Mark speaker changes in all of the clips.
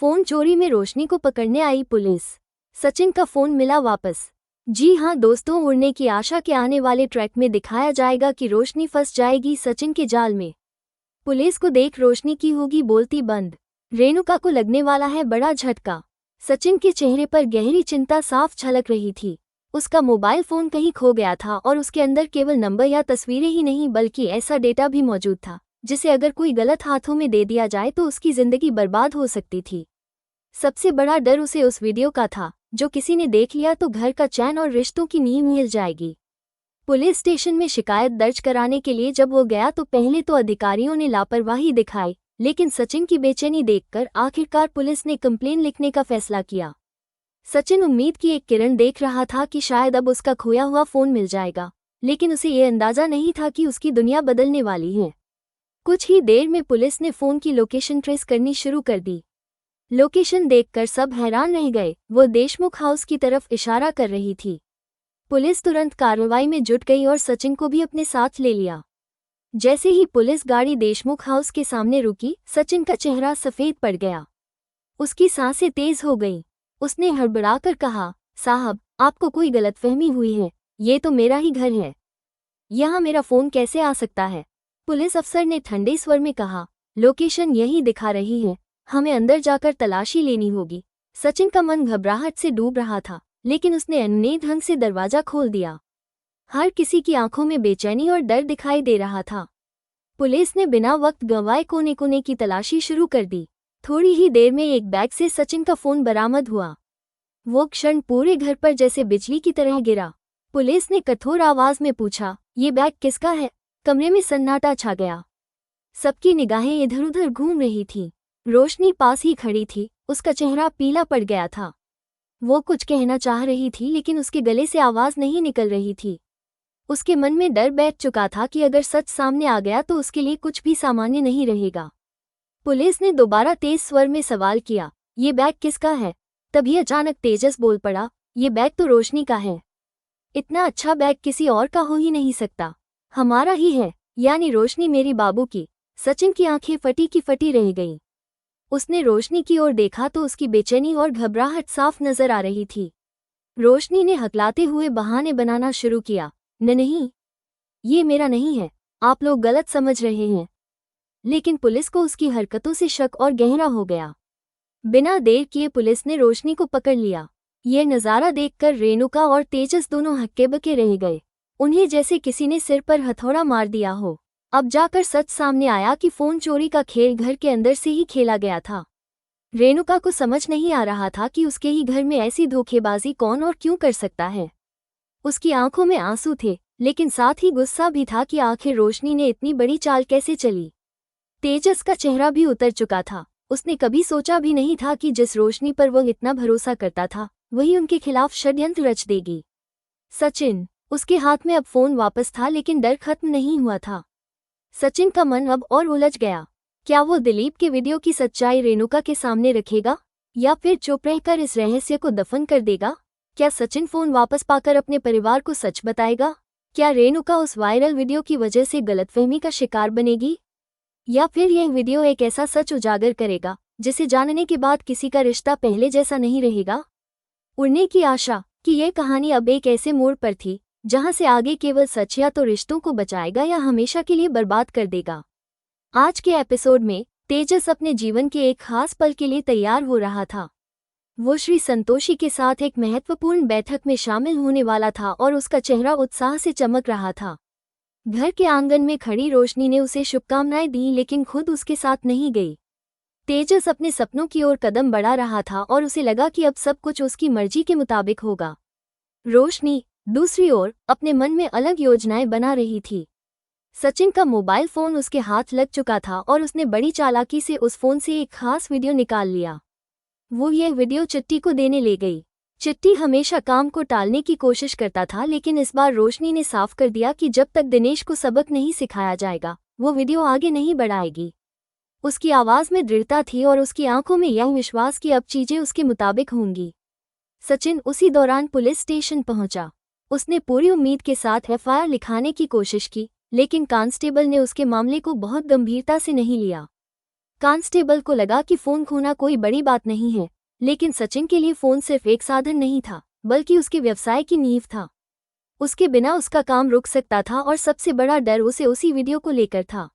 Speaker 1: Phone चोरी में रोशनी को पकड़ने आई पुलिस। सचिन का फोन मिला वापस। जी हां दोस्तों, उड़ने की आशा के आने वाले ट्रैक में दिखाया जाएगा कि रोशनी फंस जाएगी सचिन के जाल में। पुलिस को देख रोशनी की होगी बोलती बंद। रेणुका को लगने वाला है बड़ा झटका। सचिन के चेहरे पर गहरी चिंता साफ झलक रही थी। उसका मोबाइल फोन कहीं खो गया था और उसके अंदर केवल नंबर या तस्वीरें ही नहीं बल्कि ऐसा डेटा भी मौजूद था जिसे अगर कोई गलत हाथों में दे दिया जाए तो उसकी जिंदगी बर्बाद हो सकती थी। सबसे बड़ा डर उसे उस वीडियो का था जो किसी ने देख लिया तो घर का चैन और रिश्तों की नींव हिल जाएगी। पुलिस स्टेशन में शिकायत दर्ज कराने के लिए जब वो गया तो पहले तो अधिकारियों ने लापरवाही दिखाई, लेकिन सचिन की बेचैनी देखकर आखिरकार पुलिस ने कंप्लेन लिखने का फैसला किया। सचिन उम्मीद की एक किरण देख रहा था कि शायद अब उसका खोया हुआ फोन मिल जाएगा, लेकिन उसे ये अंदाजा नहीं था कि उसकी दुनिया बदलने वाली है। कुछ ही देर में पुलिस ने फोन की लोकेशन ट्रेस करनी शुरू कर दी। लोकेशन देखकर सब हैरान रह गए। वो देशमुख हाउस की तरफ इशारा कर रही थी। पुलिस तुरंत कार्रवाई में जुट गई और सचिन को भी अपने साथ ले लिया। जैसे ही पुलिस गाड़ी देशमुख हाउस के सामने रुकी, सचिन का चेहरा सफेद पड़ गया। उसकी सांसें तेज हो गईं। उसने हड़बड़ाकर कहा, साहब, आपको कोई गलतफहमी हुई है। ये तो मेरा ही घर है। यहाँ मेरा फोन कैसे आ सकता है? पुलिस अफसर ने ठंडे स्वर में कहा, लोकेशन यही दिखा रही है, हमें अंदर जाकर तलाशी लेनी होगी। सचिन का मन घबराहट से डूब रहा था, लेकिन उसने अनूठे ढंग से दरवाजा खोल दिया। हर किसी की आंखों में बेचैनी और डर दिखाई दे रहा था। पुलिस ने बिना वक्त गंवाए कोने कोने की तलाशी शुरू कर दी। थोड़ी ही देर में एक बैग से सचिन का फोन बरामद हुआ। वो क्षण पूरे घर पर जैसे बिजली की तरह गिरा। पुलिस ने कठोर आवाज में पूछा, ये बैग किसका है? कमरे में सन्नाटा छा गया। सबकी निगाहें इधर उधर घूम रही थीं। रोशनी पास ही खड़ी थी, उसका चेहरा पीला पड़ गया था। वो कुछ कहना चाह रही थी लेकिन उसके गले से आवाज नहीं निकल रही थी। उसके मन में डर बैठ चुका था कि अगर सच सामने आ गया तो उसके लिए कुछ भी सामान्य नहीं रहेगा। पुलिस ने दोबारा तेज स्वर में सवाल किया, ये बैग किसका है? तभी अचानक तेजस बोल पड़ा, ये बैग तो रोशनी का है। इतना अच्छा बैग किसी और का हो ही नहीं सकता, हमारा ही है, यानी रोशनी मेरी बाबू की। सचिन की आंखें फटी की फटी रह गईं। उसने रोशनी की ओर देखा तो उसकी बेचैनी और घबराहट साफ नजर आ रही थी। रोशनी ने हकलाते हुए बहाने बनाना शुरू किया, नहीं, ये मेरा नहीं है, आप लोग गलत समझ रहे हैं। लेकिन पुलिस को उसकी हरकतों से शक और गहरा हो गया। बिना देर किए पुलिस ने रोशनी को पकड़ लिया। यह नज़ारा देखकर रेणुका और तेजस दोनों हक्के बके रह गए। उन्हें जैसे किसी ने सिर पर हथौड़ा मार दिया हो। अब जाकर सच सामने आया कि फोन चोरी का खेल घर के अंदर से ही खेला गया था। रेणुका को समझ नहीं आ रहा था कि उसके ही घर में ऐसी धोखेबाजी कौन और क्यों कर सकता है। उसकी आंखों में आंसू थे, लेकिन साथ ही गुस्सा भी था कि आखिर रोशनी ने इतनी बड़ी चाल कैसे चली। तेजस का चेहरा भी उतर चुका था। उसने कभी सोचा भी नहीं था कि जिस रोशनी पर वह इतना भरोसा करता था वही उनके खिलाफ षड्यंत्र रच देगी। सचिन, उसके हाथ में अब फोन वापस था लेकिन डर खत्म नहीं हुआ था। सचिन का मन अब और उलझ गया। क्या वो दिलीप के वीडियो की सच्चाई रेणुका के सामने रखेगा या फिर चुप रहकर इस रहस्य को दफन कर देगा? क्या सचिन फोन वापस पाकर अपने परिवार को सच बताएगा? क्या रेणुका उस वायरल वीडियो की वजह से गलतफहमी का शिकार बनेगी? या फिर यह वीडियो एक ऐसा सच उजागर करेगा जिसे जानने के बाद किसी का रिश्ता पहले जैसा नहीं रहेगा? उड़ने की आशा कि यह कहानी अब एक ऐसे मोड़ पर थी जहां से आगे केवल सच या तो रिश्तों को बचाएगा या हमेशा के लिए बर्बाद कर देगा। आज के एपिसोड में तेजस अपने जीवन के एक खास पल के लिए तैयार हो रहा था। वो श्री संतोषी के साथ एक महत्वपूर्ण बैठक में शामिल होने वाला था और उसका चेहरा उत्साह से चमक रहा था। घर के आंगन में खड़ी रोशनी ने उसे शुभकामनाएं दी लेकिन खुद उसके साथ नहीं गई। तेजस अपने सपनों की ओर कदम बढ़ा रहा था और उसे लगा कि अब सब कुछ उसकी मर्जी के मुताबिक होगा। रोशनी, दूसरी ओर, अपने मन में अलग योजनाएं बना रही थी। सचिन का मोबाइल फोन उसके हाथ लग चुका था और उसने बड़ी चालाकी से उस फोन से एक खास वीडियो निकाल लिया। वो यह वीडियो चिट्टी को देने ले गई। चिट्टी हमेशा काम को टालने की कोशिश करता था, लेकिन इस बार रोशनी ने साफ कर दिया कि जब तक दिनेश को सबक नहीं सिखाया जाएगा वो वीडियो आगे नहीं बढ़ाएगी। उसकी आवाज में दृढ़ता थी और उसकी आंखों में यह विश्वास कि अब चीजें उसके मुताबिक होंगी। सचिन उसी दौरान पुलिस स्टेशन पहुंचा। उसने पूरी उम्मीद के साथ एफआईआर लिखाने की कोशिश की, लेकिन कांस्टेबल ने उसके मामले को बहुत गंभीरता से नहीं लिया। कांस्टेबल को लगा कि फोन खोना कोई बड़ी बात नहीं है, लेकिन सचिन के लिए फोन सिर्फ एक साधन नहीं था, बल्कि उसके व्यवसाय की नींव था। उसके बिना उसका काम रुक सकता था और सबसे बड़ा डर उसे उसी वीडियो को लेकर था।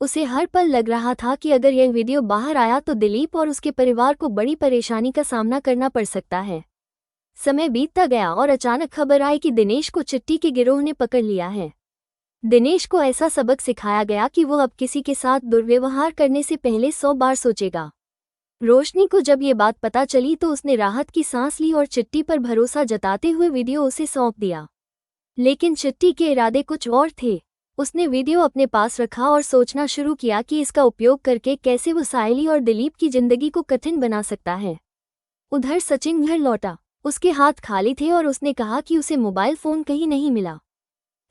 Speaker 1: उसे हर पल लग रहा था कि अगर यह वीडियो बाहर आया तो दिलीप और उसके परिवार को बड़ी परेशानी का सामना करना पड़ सकता है। समय बीतता गया और अचानक खबर आई कि दिनेश को चिट्टी के गिरोह ने पकड़ लिया है। दिनेश को ऐसा सबक सिखाया गया कि वो अब किसी के साथ दुर्व्यवहार करने से पहले 100 बार सोचेगा। रोशनी को जब ये बात पता चली तो उसने राहत की सांस ली और चिट्टी पर भरोसा जताते हुए वीडियो उसे सौंप दिया। लेकिन चिट्टी के इरादे कुछ और थे। उसने वीडियो अपने पास रखा और सोचना शुरू किया कि इसका उपयोग करके कैसे वो सायली और दिलीप की जिंदगी को कठिन बना सकता है। उधर सचिन घर लौटा। उसके हाथ खाली थे और उसने कहा कि उसे मोबाइल फोन कहीं नहीं मिला।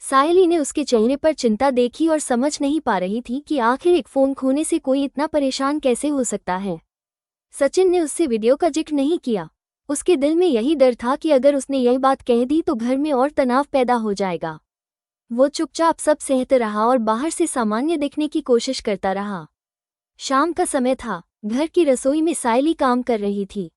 Speaker 1: सायली ने उसके चेहरे पर चिंता देखी और समझ नहीं पा रही थी कि आखिर एक फोन खोने से कोई इतना परेशान कैसे हो सकता है। सचिन ने उससे वीडियो का जिक्र नहीं किया। उसके दिल में यही डर था कि अगर उसने यह बात कह दी तो घर में और तनाव पैदा हो जाएगा। वो चुपचाप सब सहते रहा और बाहर से सामान्य दिखने की कोशिश करता रहा। शाम का समय था। घर की रसोई में सायली काम कर रही थी।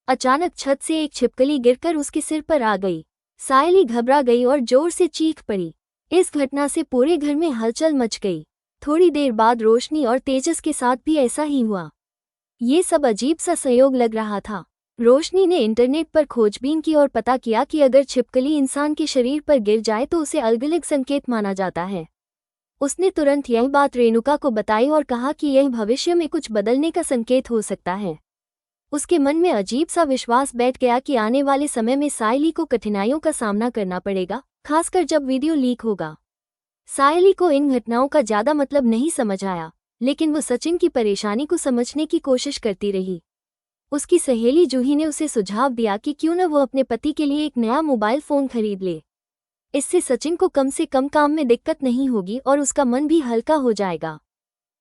Speaker 1: अचानक छत से एक छिपकली गिरकर उसके सिर पर आ गई। सायली घबरा गई और जोर से चीख पड़ी। इस घटना से पूरे घर में हलचल मच गई। थोड़ी देर बाद रोशनी और तेजस के साथ भी ऐसा ही हुआ। ये सब अजीब सा संयोग लग रहा था। रोशनी ने इंटरनेट पर खोजबीन की और पता किया कि अगर छिपकली इंसान के शरीर पर गिर जाए तो उसे अलग संकेत माना जाता है। उसने तुरंत यह बात रेणुका को बताई और कहा कि यह भविष्य में कुछ बदलने का संकेत हो सकता है। उसके मन में अजीब सा विश्वास बैठ गया कि आने वाले समय में सायली को कठिनाइयों का सामना करना पड़ेगा, खासकर जब वीडियो लीक होगा। सायली को इन घटनाओं का ज्यादा मतलब नहीं समझ आया, लेकिन वो सचिन की परेशानी को समझने की कोशिश करती रही। उसकी सहेली जूही ने उसे सुझाव दिया कि क्यों न वो अपने पति के लिए एक नया मोबाइल फोन खरीद ले। इससे सचिन को कम से कम काम में दिक्कत नहीं होगी और उसका मन भी हल्का हो जाएगा।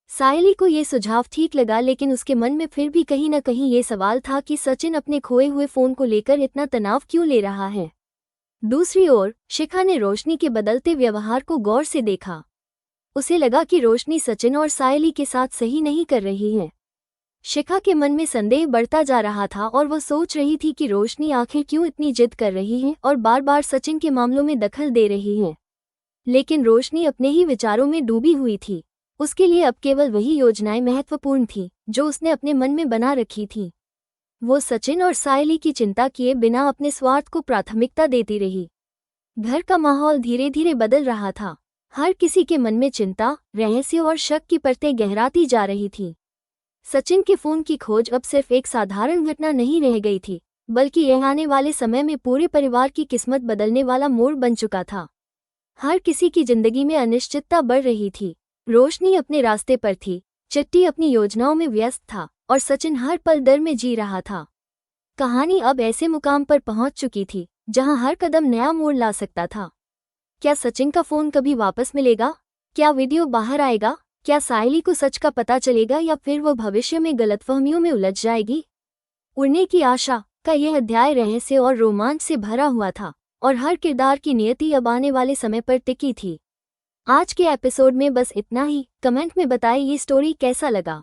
Speaker 1: सायली को ये सुझाव ठीक लगा, लेकिन उसके मन में फिर भी कहीं न कहीं ये सवाल था कि सचिन अपने खोए हुए फोन को लेकर इतना तनाव क्यों ले रहा है। दूसरी ओर शिखा ने रोशनी के बदलते व्यवहार को गौर से देखा। उसे लगा कि रोशनी सचिन और सायली के साथ सही नहीं कर रही है। शिखा के मन में संदेह बढ़ता जा रहा था और वो सोच रही थी कि रोशनी आखिर क्यों इतनी जिद कर रही है और बार बार सचिन के मामलों में दखल दे रही है। लेकिन रोशनी अपने ही विचारों में डूबी हुई थी। उसके लिए अब केवल वही योजनाएं महत्वपूर्ण थीं जो उसने अपने मन में बना रखी थीं। वो सचिन और सायली की चिंता किए बिना अपने स्वार्थ को प्राथमिकता देती रही। घर का माहौल धीरे धीरे बदल रहा था। हर किसी के मन में चिंता, रहस्य और शक की परतें गहराती जा रही थीं। सचिन के फोन की खोज अब सिर्फ एक साधारण घटना नहीं रह गई थी, बल्कि यह आने वाले समय में पूरे परिवार की किस्मत बदलने वाला मोड़ बन चुका था। हर किसी की जिंदगी में अनिश्चितता बढ़ रही थी। रोशनी अपने रास्ते पर थी, चिट्टी अपनी योजनाओं में व्यस्त था और सचिन हर पल डर में जी रहा था। कहानी अब ऐसे मुकाम पर पहुंच चुकी थी जहां हर कदम नया मोड़ ला सकता था। क्या सचिन का फोन कभी वापस मिलेगा? क्या वीडियो बाहर आएगा? क्या सायली को सच का पता चलेगा या फिर वो भविष्य में गलतफहमियों में उलझ जाएगी? उड़ने की आशा का यह अध्याय रहस्य और रोमांच से भरा हुआ था और हर किरदार की नियति अब आने वाले समय पर टिकी थी। आज के एपिसोड में बस इतना ही। कमेंट में बताएं ये स्टोरी कैसा लगा।